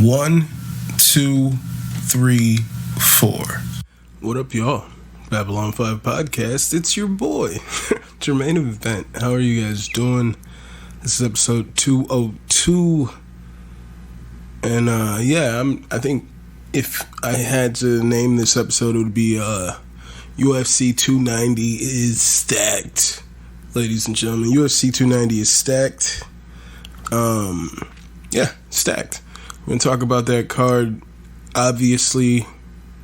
1, 2, 3, 4. What up, y'all? Babylon 5 Podcast. It's your boy, Jermaine Event. How are you guys doing? This is episode 202. And, I think if I had to name this episode, it would be, UFC 290 is stacked. Ladies and gentlemen, UFC 290 is stacked. Stacked. We're going to talk about that card. Obviously,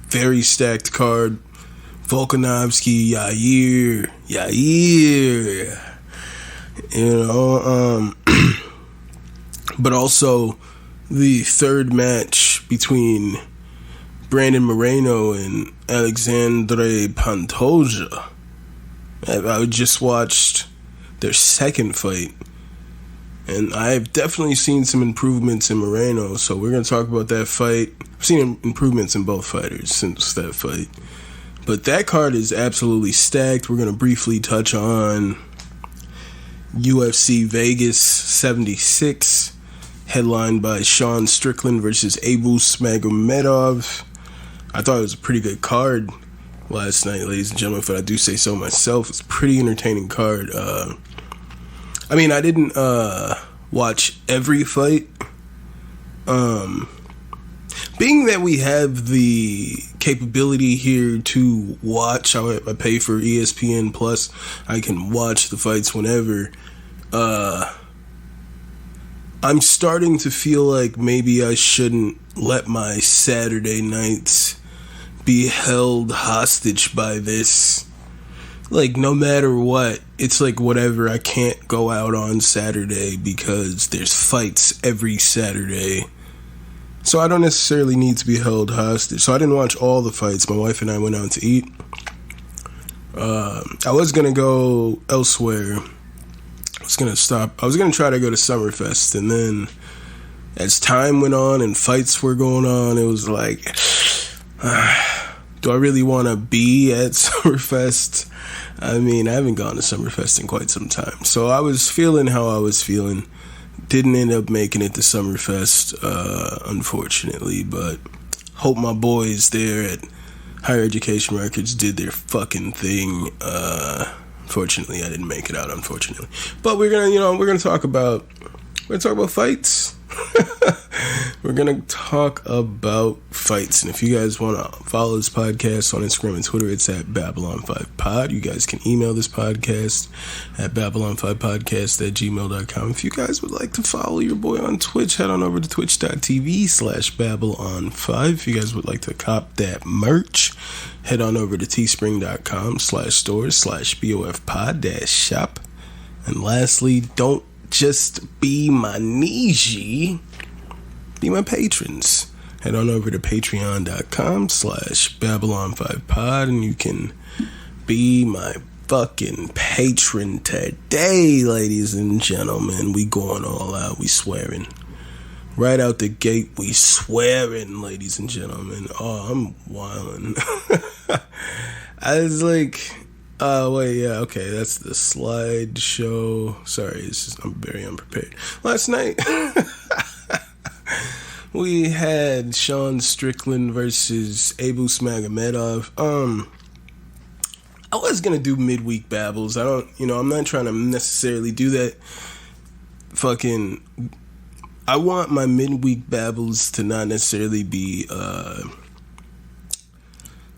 very stacked card. Volkanovski, Yair. But also the third match between Brandon Moreno and Alexandre Pantoja. I just watched their second fight, and I've definitely seen some improvements in Moreno, so we're going to talk about that fight. I've seen improvements in both fighters since that fight. But that card is absolutely stacked. We're going to briefly touch on UFC Vegas 76, headlined by Sean Strickland versus Abus Magomedov. I thought it was a pretty good card last night, ladies and gentlemen, if I do say so myself. It's a pretty entertaining card. I didn't watch every fight. Being that we have the capability here to watch, I pay for ESPN Plus, I can watch the fights whenever. I'm starting to feel like maybe I shouldn't let my Saturday nights be held hostage by this. Like, no matter what, it's like whatever, I can't go out on Saturday because there's fights every Saturday. So I don't necessarily need to be held hostage. So I didn't watch all the fights. My wife and I went out to eat. I was going to go elsewhere. I was going to try to go to Summerfest. And then as time went on and fights were going on, it was like, do I really want to be at Summerfest? I haven't gone to Summerfest in quite some time. So I was feeling how I was feeling. Didn't end up making it to Summerfest, unfortunately, but hope my boys there at Higher Education Records did their fucking thing. Unfortunately, I didn't make it out, unfortunately. But we're gonna talk about fights. We're gonna talk about fights, and if you guys want to follow this podcast on Instagram and Twitter, it's at Babylon5Pod. You guys can email this podcast at Babylon5Podcast@gmail.com. If you guys would like to follow your boy on Twitch, head on over to twitch.tv/Babylon5. If you guys would like to cop that merch, head on over to teespring.com/stores/BOFpod-shop. And lastly, don't just be my niche, be my patrons. Head on over to patreon.com/Babylon5Pod and you can be my fucking patron today, ladies and gentlemen. We going all out. We swearing. Right out the gate, we swearing, ladies and gentlemen. Oh, I'm wildin'. I was like, okay, that's the slideshow. Sorry, I'm very unprepared. Last night, we had Sean Strickland versus Abus Magomedov. I was gonna do midweek babbles. I'm not trying to necessarily do that. I want my midweek babbles to not necessarily be a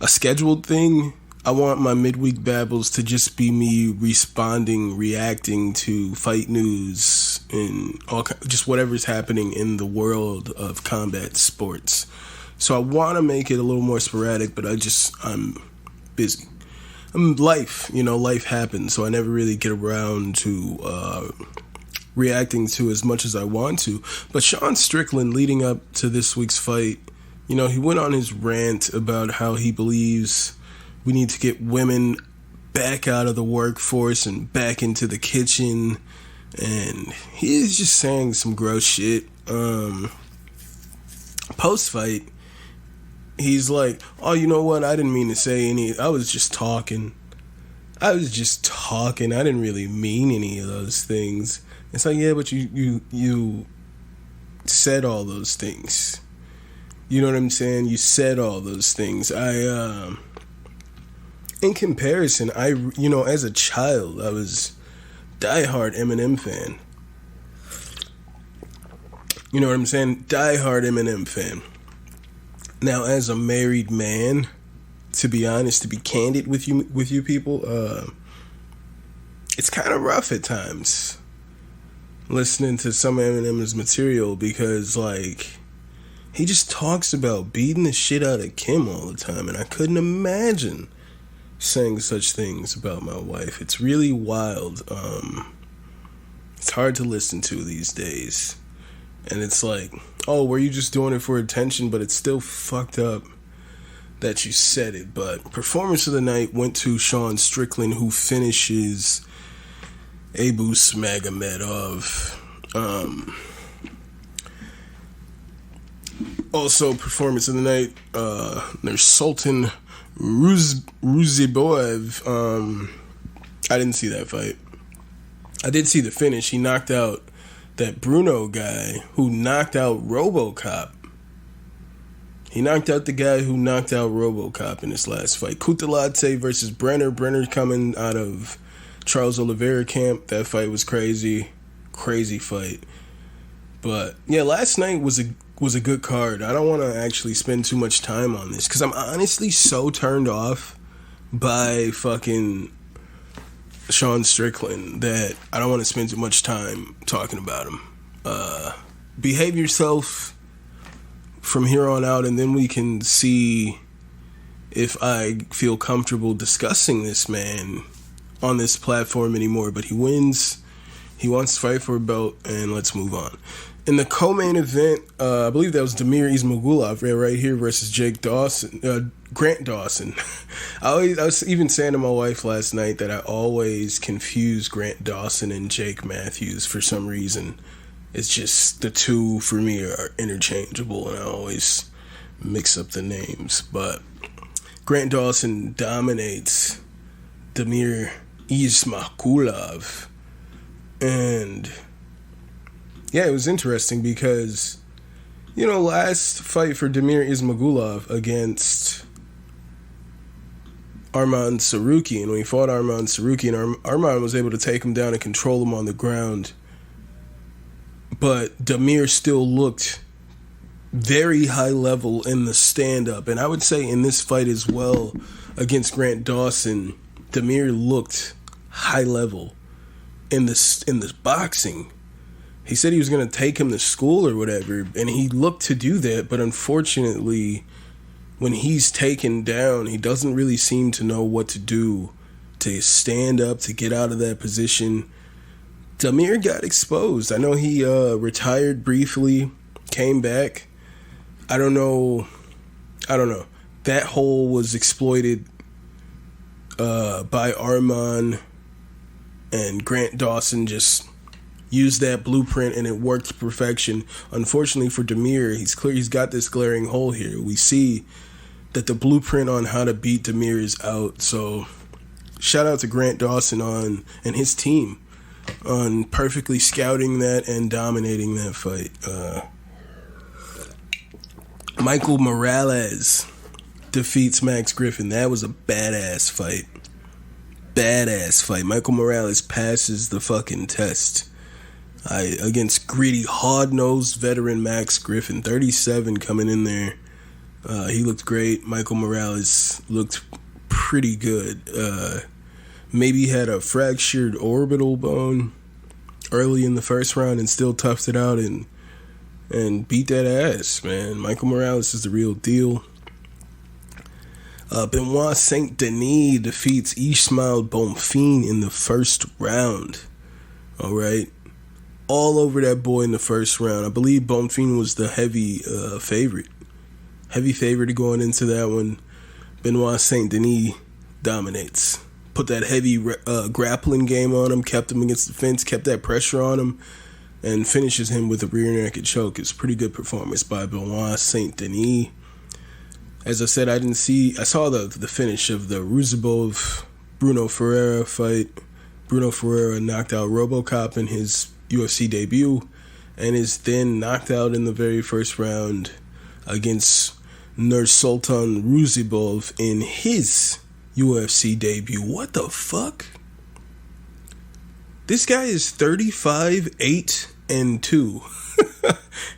scheduled thing. I want my midweek babbles to just be me reacting to fight news and just whatever's happening in the world of combat sports. So I want to make it a little more sporadic, but I'm busy. Life happens, so I never really get around to reacting to as much as I want to. But Sean Strickland, leading up to this week's fight, he went on his rant about how he believes we need to get women back out of the workforce and back into the kitchen. And he is just saying some gross shit. Post-fight, he's like, oh, you know what? I didn't mean to say any. I was just talking. I didn't really mean any of those things. It's like, yeah, but you said all those things. You know what I'm saying? You said all those things. In comparison, as a child, I was diehard Eminem fan. You know what I'm saying? Diehard Eminem fan. Now, as a married man, to be honest, to be candid with you people, it's kind of rough at times listening to some of Eminem's material because, like, he just talks about beating the shit out of Kim all the time, and I couldn't imagine saying such things about my wife. It's really wild. It's hard to listen to these days. And it's like, oh, were you just doing it for attention? But it's still fucked up that you said it. But performance of the night went to Sean Strickland, who finishes Abu Smagomedov. Also, performance of the night, there's Sultan Ruziboev. I didn't see that fight. I did see the finish. He knocked out that Bruno guy who knocked out RoboCop. He knocked out the guy who knocked out RoboCop in his last fight. Kutalate versus Brenner. Brenner coming out of Charles Oliveira camp. That fight was crazy. Crazy fight. But yeah, last night was a good card. I don't want to actually spend too much time on this because I'm honestly so turned off by fucking Sean Strickland that I don't want to spend too much time talking about him. Behave yourself from here on out, and then we can see if I feel comfortable discussing this man on this platform anymore. But he wins. He wants to fight for a belt, and let's move on. In the co-main event, I believe that was Damir Ismagulov right here versus Grant Dawson. I was even saying to my wife last night that I always confuse Grant Dawson and Jake Matthews for some reason. It's just the two for me are interchangeable, and I always mix up the names. But Grant Dawson dominates Damir Ismagulov, and yeah, it was interesting because, last fight for Damir Ismagulov against Arman Tsarukyan, when he fought Arman Tsarukyan, Arman was able to take him down and control him on the ground. But Damir still looked very high level in the stand-up. And I would say in this fight as well against Grant Dawson, Damir looked high level in this boxing. He said he was going to take him to school or whatever, and he looked to do that, but unfortunately, when he's taken down, he doesn't really seem to know what to do to stand up, to get out of that position. Damir got exposed. I know he retired briefly, came back. I don't know. That hole was exploited by Arman, and Grant Dawson just used that blueprint and it worked to perfection. Unfortunately for Damir, he's got this glaring hole here. We see that the blueprint on how to beat Damir is out. So shout out to Grant Dawson and his team on perfectly scouting that and dominating that fight. Michael Morales defeats Max Griffin. That was a badass fight. Michael Morales passes the fucking test. Against greedy, hard-nosed veteran Max Griffin, 37 coming in there. He looked great. Michael Morales looked pretty good. Maybe had a fractured orbital bone early in the first round and still toughed it out and beat that ass, man. Michael Morales is the real deal. Benoit Saint Denis defeats Ismael Bonfim in the first round. All right. All over that boy in the first round. I believe Bonfim was the heavy favorite. Heavy favorite going into that one. Benoit Saint Denis dominates. Put that heavy grappling game on him, kept him against the fence, kept that pressure on him, and finishes him with a rear naked choke. It's a pretty good performance by Benoit Saint Denis. As I said, I saw the finish of the Ruzabov Bruno Ferreira fight. Bruno Ferreira knocked out RoboCop in his UFC debut and is then knocked out in the very first round against Nursultan Ruzibov in his UFC debut. What the fuck? This guy is 35, 8, and 2.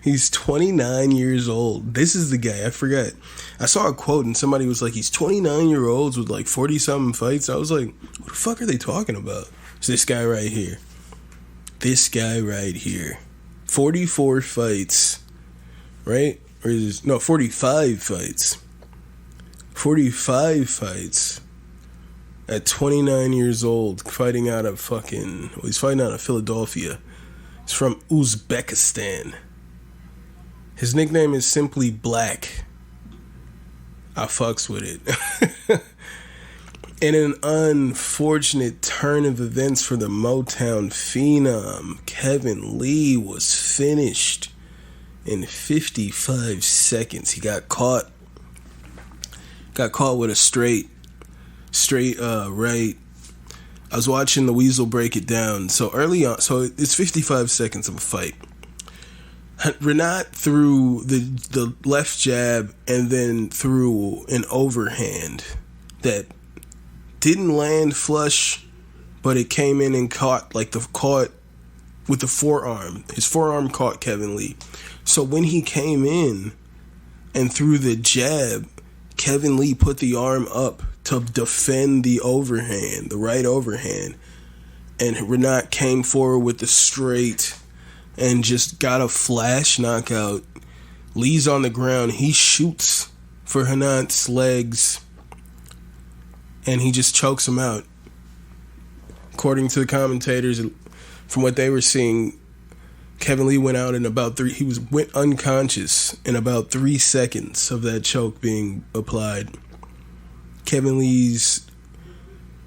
He's 29 years old. This is the guy. I forgot. I saw a quote and somebody was like, he's 29-year-olds with like 40-something fights. I was like, what the fuck are they talking about? It's this guy right here. This guy right here. 44 fights. Right? Or is no, 45 fights. 45 fights. At 29 years old, fighting out of he's fighting out of Philadelphia. He's from Uzbekistan. His nickname is simply Black. I fucks with it. In an unfortunate turn of events for the Motown phenom, Kevin Lee was finished in 55 seconds. He got caught with a straight right. I was watching the Weasel break it down. So early on, so it's 55 seconds of a fight. Renat threw the left jab and then threw an overhand that didn't land flush, but it came in and caught with the forearm. His forearm caught Kevin Lee. So when he came in and threw the jab, Kevin Lee put the arm up to defend the overhand, the right overhand. And Renat came forward with the straight and just got a flash knockout. Lee's on the ground. He shoots for Renat's legs and he just chokes him out. According to the commentators, from what they were seeing, Kevin Lee went out in went unconscious in about 3 seconds of that choke being applied. Kevin Lee's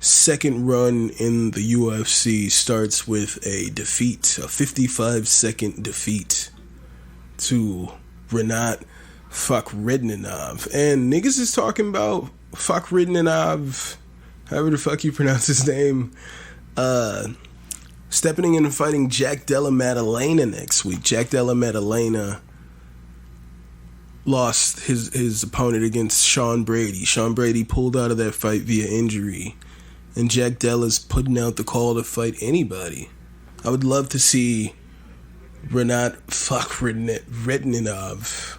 second run in the UFC starts with a defeat, a 55-second defeat to Renat Fakhretdinov. And niggas is talking about Fakhretdinov, however the fuck you pronounce his name, stepping in and fighting Jack Della Maddalena next week. Jack Della Maddalena lost his opponent against Sean Brady. Sean Brady pulled out of that fight via injury. And Jack Della's putting out the call to fight anybody. I would love to see Renat Fakhretdinov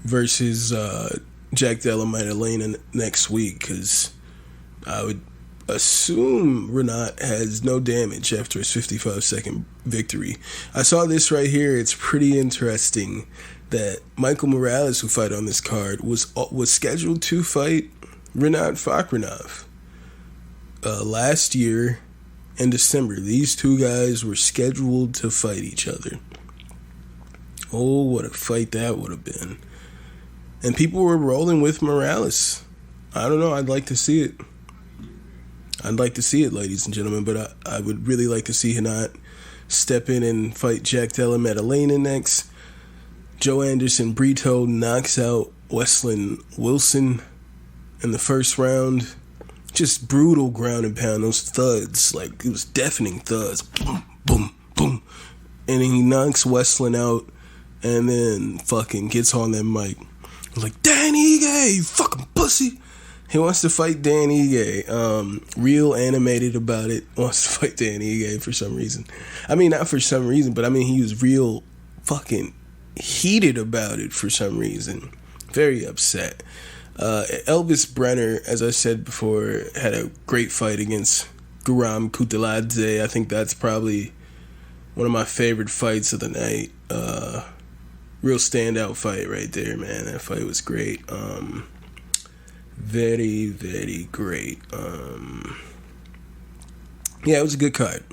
versus Jack Della Maddalena next week, because I would assume Renat has no damage after his 55-second victory. I saw this right here. It's pretty interesting that Michael Morales, who fight on this card, was scheduled to fight Renat Fakhretdinov last year in December. These two guys were scheduled to fight each other. Oh, what a fight that would have been. And people were rolling with Morales. I don't know. I'd like to see it. I'd like to see it, ladies and gentlemen, but I would really like to see Renat step in and fight Jack Della Maddalena next. Joe Anderson Brito knocks out Wesley Wilson in the first round. Just brutal ground and pound. Those thuds, like, it was deafening thuds. Boom, boom, boom. And he knocks Wesley out and then fucking gets on that mic. Like, Dan Ige, you fucking pussy. He wants to fight Dan Ige. Real animated about it. Wants to fight Dan Ige for some reason. I mean, not for some reason, but I mean, he was real fucking heated about it for some reason. Very upset. Elvis Brenner, as I said before, had a great fight against Guram Kutladze. I think that's probably one of my favorite fights of the night. Real standout fight right there, man. That fight was great. Very, very great. Yeah, it was a good card.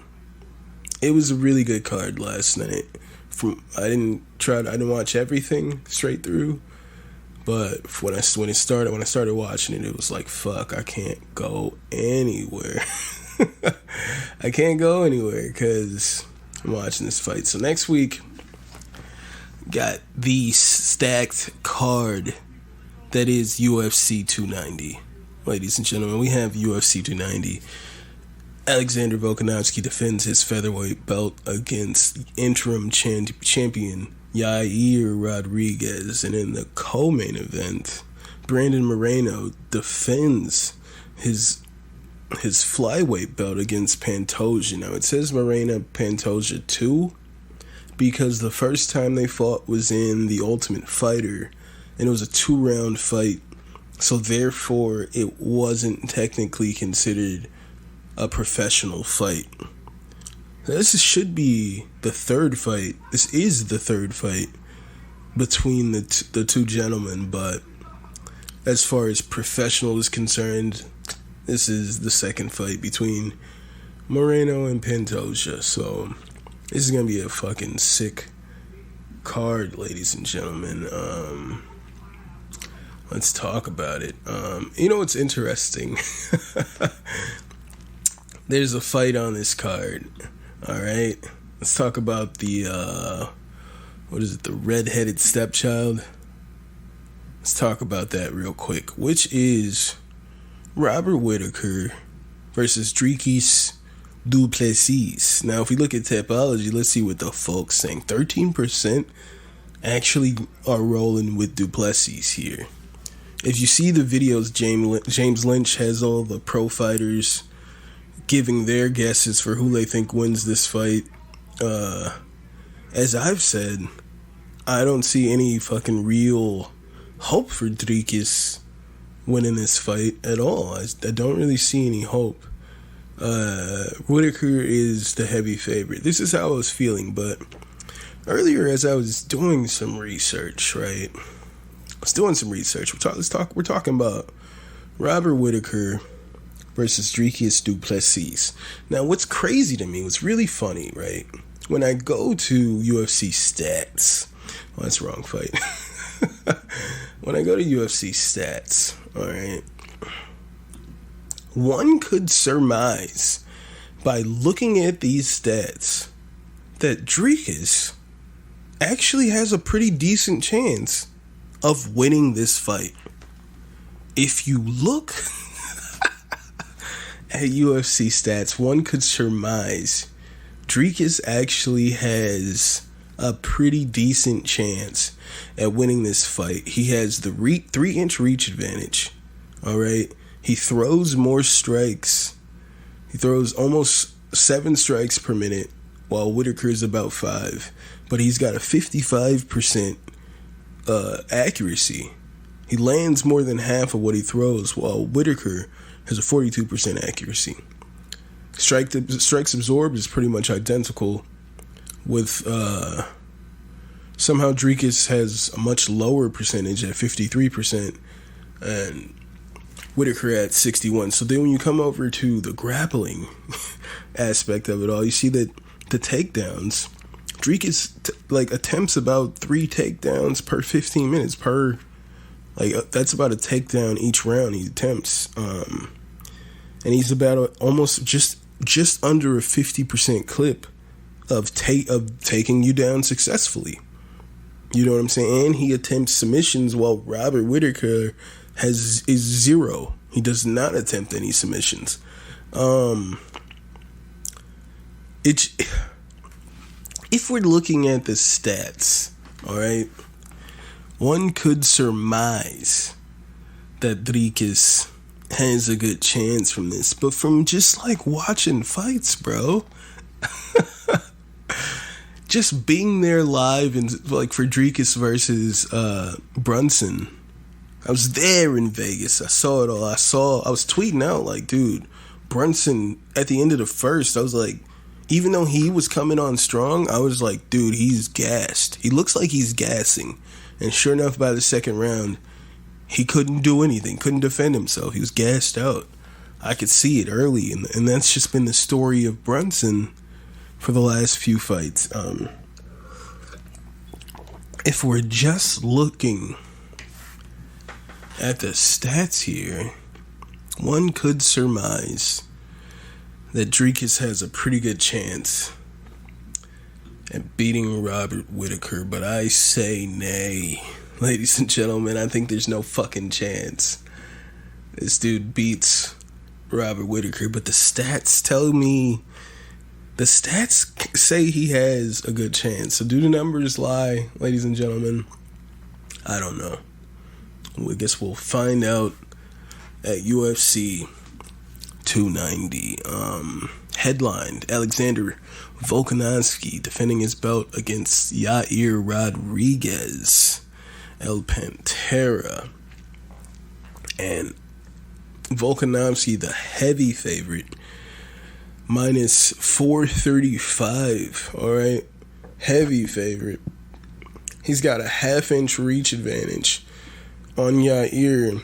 It was a really good card last night. I didn't watch everything straight through, but when I started watching it, it was like, fuck, I can't go anywhere. I can't go anywhere because I'm watching this fight. So next week, got the stacked card that is UFC 290. Ladies and gentlemen, we have UFC 290. Alexander Volkanovski defends his featherweight belt against interim champion Yair Rodriguez. And in the co-main event, Brandon Moreno defends his flyweight belt against Pantoja. Now, it says Moreno Pantoja 2 because the first time they fought was in The Ultimate Fighter, and it was a 2-round fight, so therefore it wasn't technically considered a professional fight. This should be the third fight. This is the third fight between the two gentlemen, but as far as professional is concerned, this is the second fight between Moreno and Pantoja. So this is going to be a fucking sick card, ladies and gentlemen. Let's talk about it. You know what's interesting? There's a fight on this card. Alright? Let's talk about the, the redheaded stepchild? Let's talk about that real quick. Which is Robert Whittaker versus Dricus du Plessis. Now, if we look at Tapology, let's see what the folks saying. 13% actually are rolling with du Plessis here. If you see the videos, James Lynch has all the pro fighters giving their guesses for who they think wins this fight. As I've said, I don't see any fucking real hope for Dricus winning this fight at all. I don't really see any hope. Whittaker is the heavy favorite. This is how I was feeling, but earlier as I was doing some research, right? We're talking about Robert Whittaker versus Dricus du Plessis. Now, what's crazy to me, what's really funny, right? When I go to UFC stats, well, that's the wrong fight. When I go to UFC stats, all right, one could surmise by looking at these stats that Dricus actually has a pretty decent chance of winning this fight. If you look at UFC stats, one could surmise Dricus actually has a pretty decent chance at winning this fight. He has the 3-inch reach advantage. All right. He throws more strikes. He throws almost 7 strikes per minute, while Whittaker is about 5. But he's got a 55% accuracy. He lands more than half of what he throws, while Whittaker has a 42% accuracy. Strikes absorbed is pretty much identical, with somehow Dricus has a much lower percentage at 53%, and Whittaker at 61%. So then when you come over to the grappling aspect of it all, you see that the takedowns, Dricus attempts about 3 takedowns per 15 minutes that's about a takedown each round he attempts. And he's about almost just under a 50% clip of taking you down successfully. You know what I'm saying? And he attempts submissions, while Robert Whittaker is 0. He does not attempt any submissions. If we're looking at the stats, all right, one could surmise that Dricus has a good chance from this, but from just watching fights, bro, just being there live and for Dricus versus Brunson, I was there in Vegas. I saw it all. I was tweeting out dude, Brunson at the end of the first, I was even though he was coming on strong, I was dude, he's gassed. He looks like he's gassing. And sure enough, by the second round, he couldn't do anything, couldn't defend himself. He was gassed out. I could see it early, and that's just been the story of Brunson for the last few fights. If we're just looking at the stats here, one could surmise that Dricus has a pretty good chance at beating Robert Whittaker, but I say nay. Ladies and gentlemen, I think there's no fucking chance this dude beats Robert Whittaker, but the stats tell me The stats say he has a good chance. So do the numbers lie, ladies and gentlemen? I don't know. I guess we'll find out at UFC 290. Headlined, Alexander Volkanovski defending his belt against Yair Rodriguez, El Pantera. And Volkanovski, the heavy favorite, minus 435, alright? Heavy favorite. He's got a half-inch reach advantage on Yair,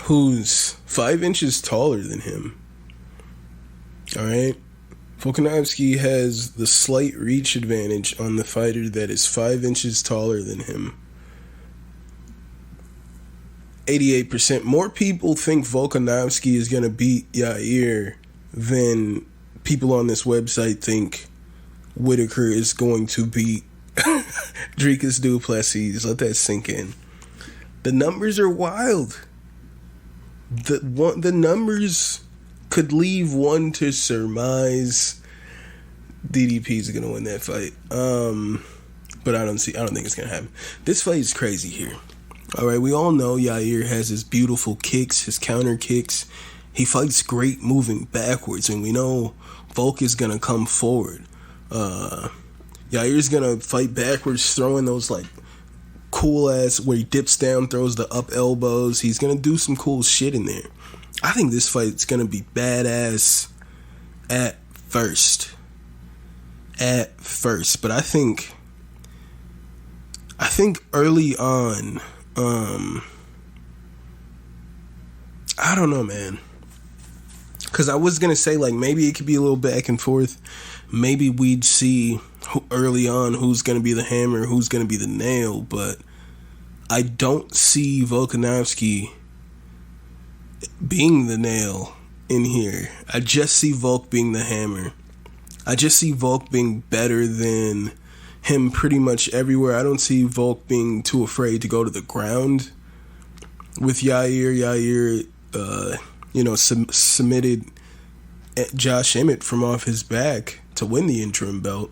who's 5 inches taller than him. Alright? Volkanovski has the slight reach advantage on the fighter that is 5 inches taller than him. 88%. More people think Volkanovski is going to beat Yair than people on this website think Whitaker is going to beat Dricus du Plessis. Let that sink in. The numbers are wild. The numbers could leave one to surmise DDP is going to win that fight. But I don't think it's going to happen. This fight is crazy here. All right, we all know Yair has his beautiful kicks, his counter kicks. He fights great moving backwards, and we know Volk is going to come forward. Yair's going to fight backwards, throwing those, like, cool-ass, where he dips down, throws the up elbows. He's going to do some cool shit in there. I think this fight's going to be badass at first. But I think early on, I don't know, man. Because I was going to say, like, maybe it could be a little back and forth. Maybe we'd see early on who's going to be the hammer, who's going to be the nail. But I don't see Volkanovski being the nail in here. I just see Volk being the hammer. I just see Volk being better than him pretty much everywhere. I don't see Volk being too afraid to go to the ground with Yair. Yair, submitted Josh Emmett from off his back to win the interim belt.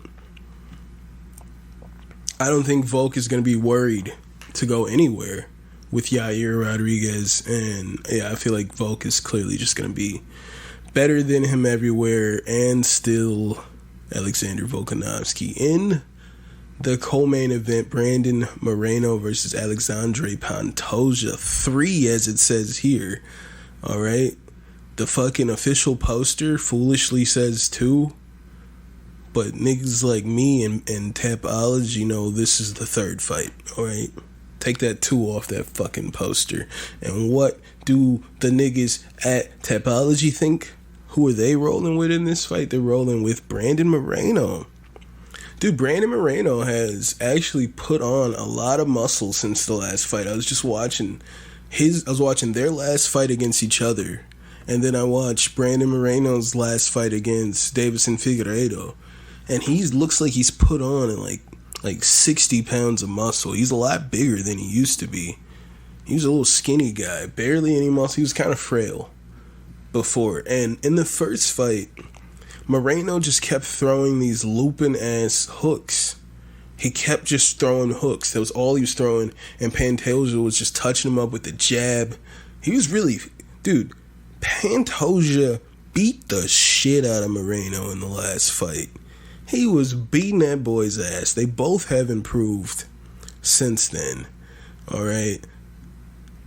I don't think Volk is going to be worried to go anywhere with Yair Rodriguez. And yeah, I feel like Volk is clearly just going to be better than him everywhere. And still Alexander Volkanovski. In the co-main event, Brandon Moreno versus Alexandre Pantoja 3, as it says here. Alright? The fucking official poster foolishly says 2. But niggas like me and Tapology know this is the third fight. Alright? Take that 2 off that fucking poster. And what do the niggas at Tapology think? Who are they rolling with in this fight? They're rolling with Brandon Moreno. Dude, Brandon Moreno has actually put on a lot of muscle since the last fight. I was watching their last fight against each other. And then I watched Brandon Moreno's last fight against Davison Figueiredo. And he looks like he's put on like 60 pounds of muscle. He's a lot bigger than he used to be. He was a little skinny guy, barely any muscle. He was kind of frail before. And in the first fight, Moreno just kept throwing these looping ass hooks. He kept just throwing hooks. That was all he was throwing. And Pantoja was just touching him up with the jab. He was really... Dude, Pantoja beat the shit out of Moreno in the last fight. He was beating that boy's ass. They both have improved since then. Alright?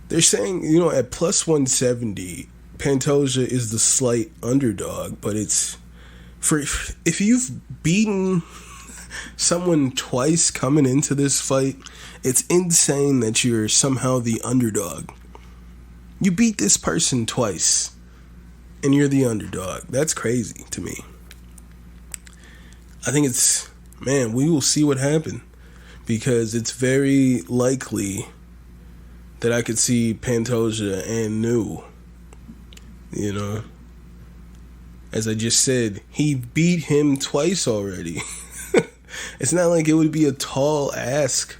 They're saying, at plus 170, Pantoja is the slight underdog. But it's... if you've beaten someone twice coming into this fight, it's insane that you're somehow the underdog. You beat this person twice, and you're the underdog. That's crazy to me. I think we will see what happens, because it's very likely that I could see Pantoja and New, As I just said, he beat him twice already. It's not like it would be a tall ask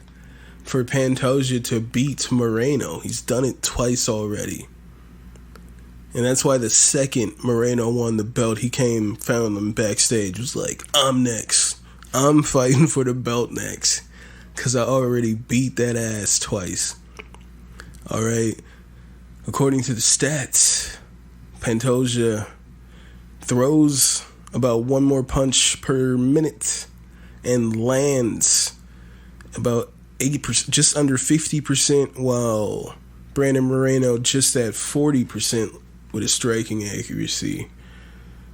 for Pantoja to beat Moreno. He's done it twice already. And that's why the second Moreno won the belt, he found him backstage, was like, I'm next. I'm fighting for the belt next. Because I already beat that ass twice. Alright. According to the stats, Pantoja throws about one more punch per minute and lands about 80%, just under 50%, while Brandon Moreno just at 40% with his striking accuracy.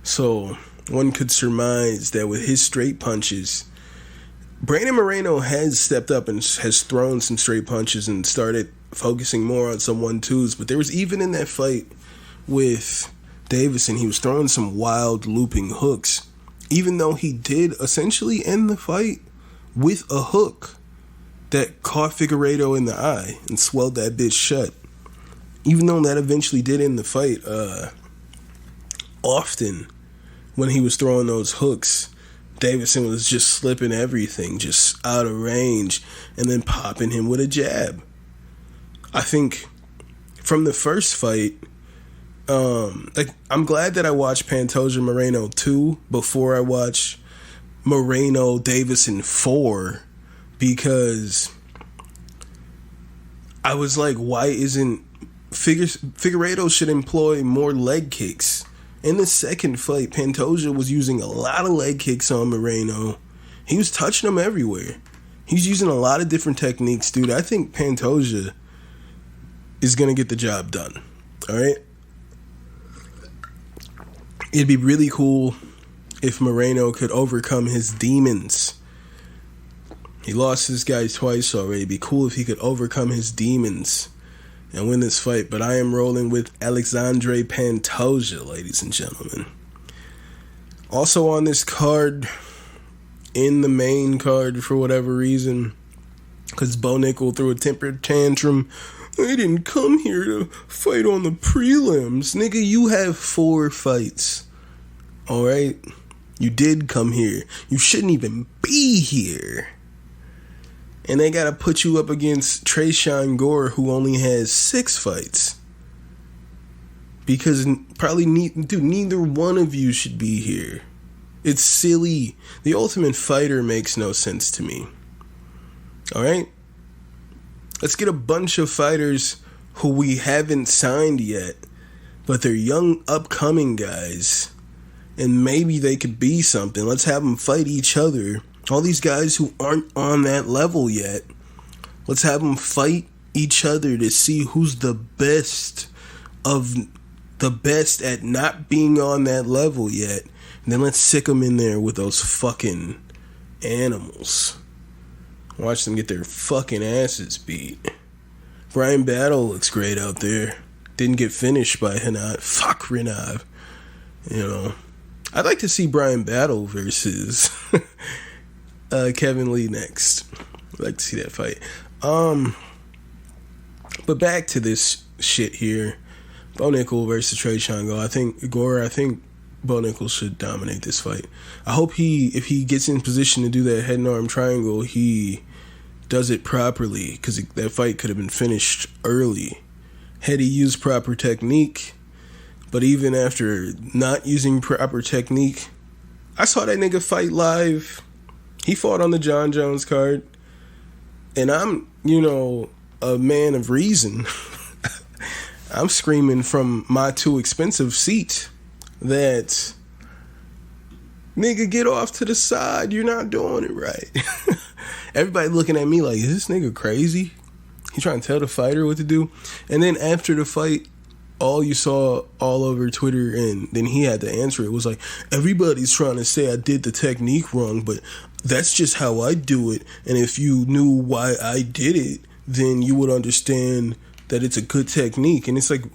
So one could surmise that with his straight punches, Brandon Moreno has stepped up and has thrown some straight punches and started focusing more on some 1-2s. But there was, even in that fight with Davison, he was throwing some wild looping hooks, even though he did essentially end the fight with a hook that caught Figueiredo in the eye and swelled that bitch shut. Even though that eventually did end the fight, often when he was throwing those hooks, Davison was just slipping everything, just out of range, and then popping him with a jab. I think from the first fight, I'm glad that I watched Pantoja Moreno 2 before I watched Moreno Davison 4, because I was like, why isn't Figueiredo should employ more leg kicks? In the second fight, Pantoja was using a lot of leg kicks on Moreno. He was touching him everywhere. He's using a lot of different techniques, dude. I think Pantoja is going to get the job done. All right? It'd be really cool if Moreno could overcome his demons. He lost his guy twice already. It'd be cool if he could overcome his demons and win this fight. But I am rolling with Alexandre Pantoja, ladies and gentlemen. Also on this card, in the main card for whatever reason, because Bo Nickel threw a temper tantrum. I didn't come here to fight on the prelims. Nigga, you have 4 fights. Alright? You did come here. You shouldn't even be here. And they gotta put you up against Trayshawn Gore, who only has 6 fights. Because probably, neither one of you should be here. It's silly. The Ultimate Fighter makes no sense to me. Alright? Let's get a bunch of fighters who we haven't signed yet, but they're young, upcoming guys, and maybe they could be something. Let's have them fight each other. All these guys who aren't on that level yet, let's have them fight each other to see who's the best of the best at not being on that level yet. And then let's sick them in there with those fucking animals. Watch them get their fucking asses beat. Brian Battle looks great out there. Didn't get finished by Renav. Fuck Renav. You know. I'd like to see Brian Battle versus Kevin Lee next. I'd like to see that fight. But back to this shit here. Bo Nickel versus Trayshawn Gore. I think Bo Nickel should dominate this fight. I hope if he gets in position to do that head and arm triangle, he does it properly, because that fight could have been finished early had he used proper technique. But even after not using proper technique, I saw that nigga fight live. He fought on the John Jones card, and I'm, a man of reason. I'm screaming from my too expensive seat that, nigga, get off to the side. You're not doing it right. Everybody looking at me like, is this nigga crazy? He trying to tell the fighter what to do? And then after the fight, all you saw all over Twitter, and then he had to answer it, was like, everybody's trying to say I did the technique wrong, but that's just how I do it. And if you knew why I did it, then you would understand that it's a good technique. And it's like,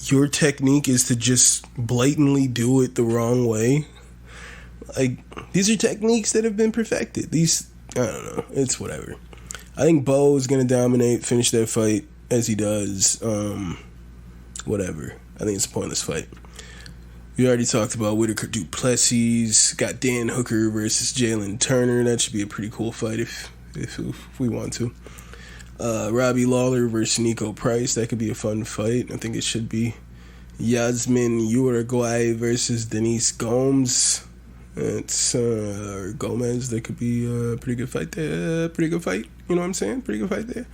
your technique is to just blatantly do it the wrong way. Like, these are techniques that have been perfected. I don't know. It's whatever. I think Bo is going to dominate, finish that fight as he does. Whatever. I think it's a pointless fight. We already talked about Whitaker Duplessis. Got Dan Hooker versus Jalen Turner. That should be a pretty cool fight if we want to. Robbie Lawler versus Nico Price. That could be a fun fight. I think it should be. Yasmin Uruguay versus Denise Gomes. It's Gomez. That could be a pretty good fight there. Pretty good fight. You know what I'm saying? Pretty good fight there.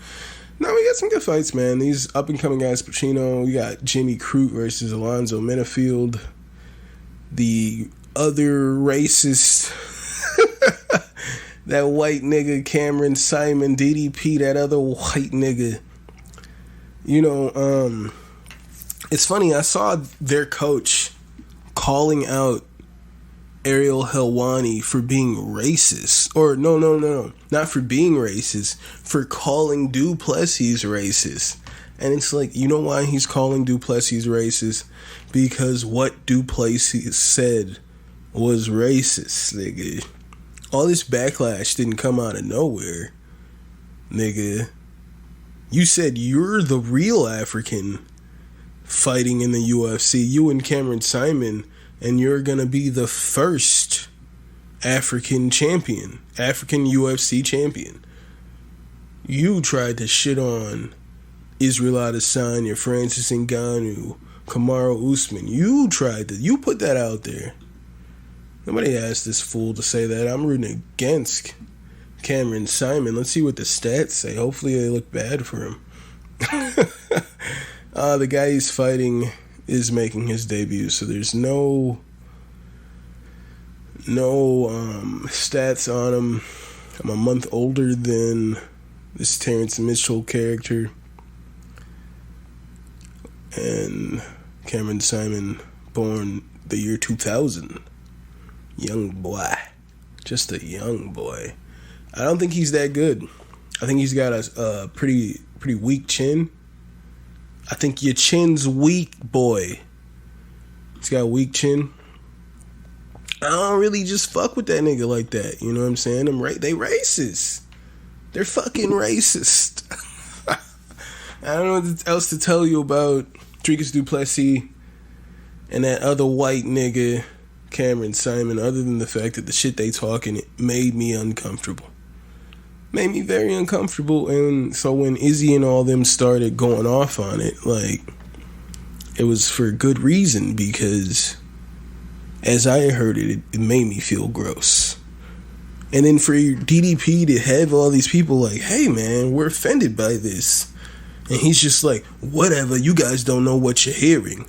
No, we got some good fights, man. These up-and-coming guys, Pacino. We got Jimmy Crute versus Alonzo Menifield. The other racist, that white nigga, Cameron Simon, DDP, that other white nigga. You know, it's funny. I saw their coach calling out Ariel Helwani for being racist. Or, no. Not for being racist. For calling Du Plessis racist. And it's like, you know why he's calling Du Plessis racist? Because what Du Plessis said was racist, nigga. All this backlash didn't come out of nowhere, nigga. You said you're the real African fighting in the UFC. You and Cameron Simon, and you're gonna be the first African champion, African UFC champion. You tried to shit on Israel Adesanya, Francis Ngannou, Kamaru Usman. You put that out there. Nobody asked this fool to say that. I'm rooting against Cameron Simon. Let's see what the stats say. Hopefully they look bad for him. The guy he's fighting is making his debut, so there's no stats on him. I'm a month older than this Terrence Mitchell character. And Cameron Simon, born the year 2000. Young boy. Just a young boy. I don't think he's that good. I think he's got a pretty weak chin. I think your chin's weak, boy. He's got a weak chin. I don't really just fuck with that nigga like that. You know what I'm saying? They racist. They're fucking racist. I don't know what else to tell you about Dricus Du Plessis and that other white nigga, Cameron Simon, other than the fact that the shit they talking, it made me uncomfortable. Made me very uncomfortable. And so when Izzy and all them started going off on it, like, it was for good reason, because as I heard it made me feel gross. And then for DDP to have all these people like, hey man, we're offended by this. And he's just like, whatever, you guys don't know what you're hearing.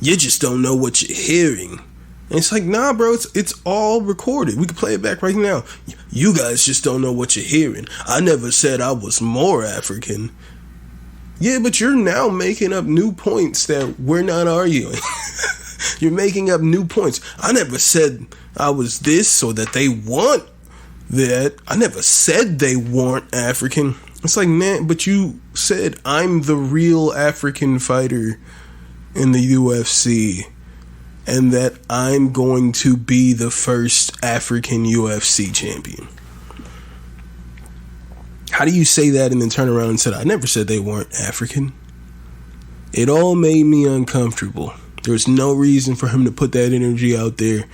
You just don't know what you're hearing. And it's like, nah, bro, it's all recorded. We can play it back right now. You guys just don't know what you're hearing. I never said I was more African. Yeah, but you're now making up new points that we're not arguing. You're making up new points. I never said I was this or that they want that. I never said they weren't African. It's like, man, but you said I'm the real African fighter in the UFC. And that I'm going to be the first African UFC champion. How do you say that and then turn around and say, I never said they weren't African? It all made me uncomfortable. There was no reason for him to put that energy out there,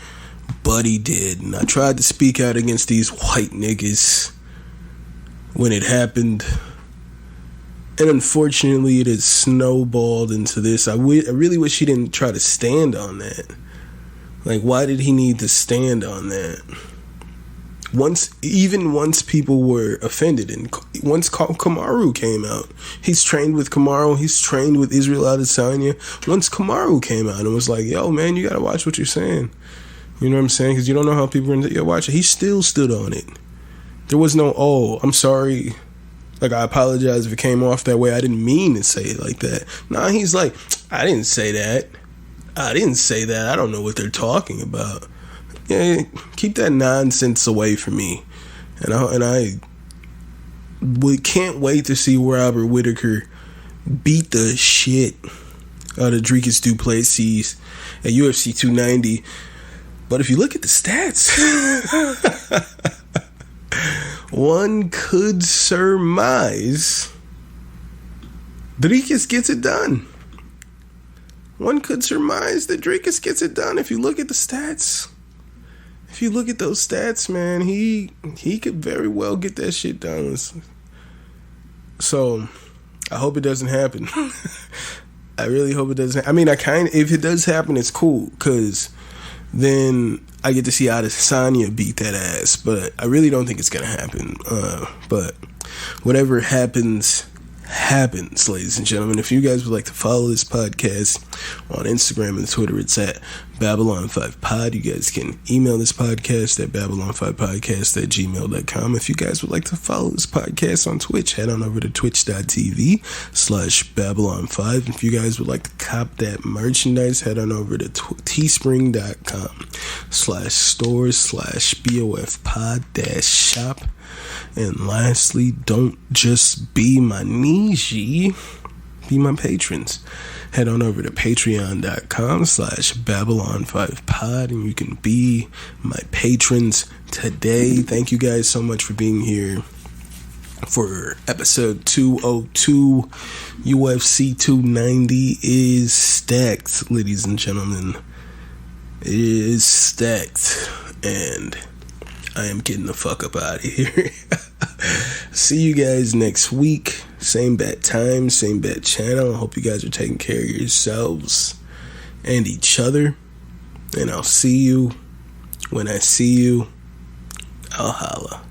but he did. And I tried to speak out against these white niggas when it happened. And unfortunately, it has snowballed into this. I really wish he didn't try to stand on that. Like, why did he need to stand on that? Once people were offended, and once Kamaru came out, he's trained with Kamaru, he's trained with Israel Adesanya. Once Kamaru came out and was like, yo, man, you gotta watch what you're saying. You know what I'm saying? Because you don't know how people are going to watch it. He still stood on it. There was no, oh, I'm sorry. Like, I apologize if it came off that way. I didn't mean to say it like that. Nah, he's like, I didn't say that. I don't know what they're talking about. Yeah, keep that nonsense away from me. And I can't wait to see Robert Whittaker beat the shit out of Dricus Du Plessis at UFC 290. But if you look at the stats, one could surmise Dricus gets it done. One could surmise that Dricus gets it done if you look at the stats. If you look at those stats, man, he could very well get that shit done. So, I hope it doesn't happen. I really hope it doesn't. I mean, if it does happen, it's cool, because then I get to see Adesanya beat that ass. But I really don't think it's gonna happen. But whatever happens, ladies and gentlemen. If you guys would like to follow this podcast on Instagram and Twitter, it's at Babylon5Pod. You guys can email this podcast at Babylon5podcast@gmail.com. If you guys would like to follow this podcast on Twitch, head on over to twitch.tv/Babylon5. If you guys would like to cop that merchandise, head on over to teespring.com/store/BOFpod-shop. And lastly, don't just be my niche, be my patrons. Head on over to patreon.com/Babylon5Pod and you can be my patrons today. Thank you guys so much for being here for episode 202. UFC 290 is stacked, ladies and gentlemen. It is stacked. And I am getting the fuck up out of here. See you guys next week. Same bat time, same bat channel. I hope you guys are taking care of yourselves and each other. And I'll see you when I see you. I'll holla.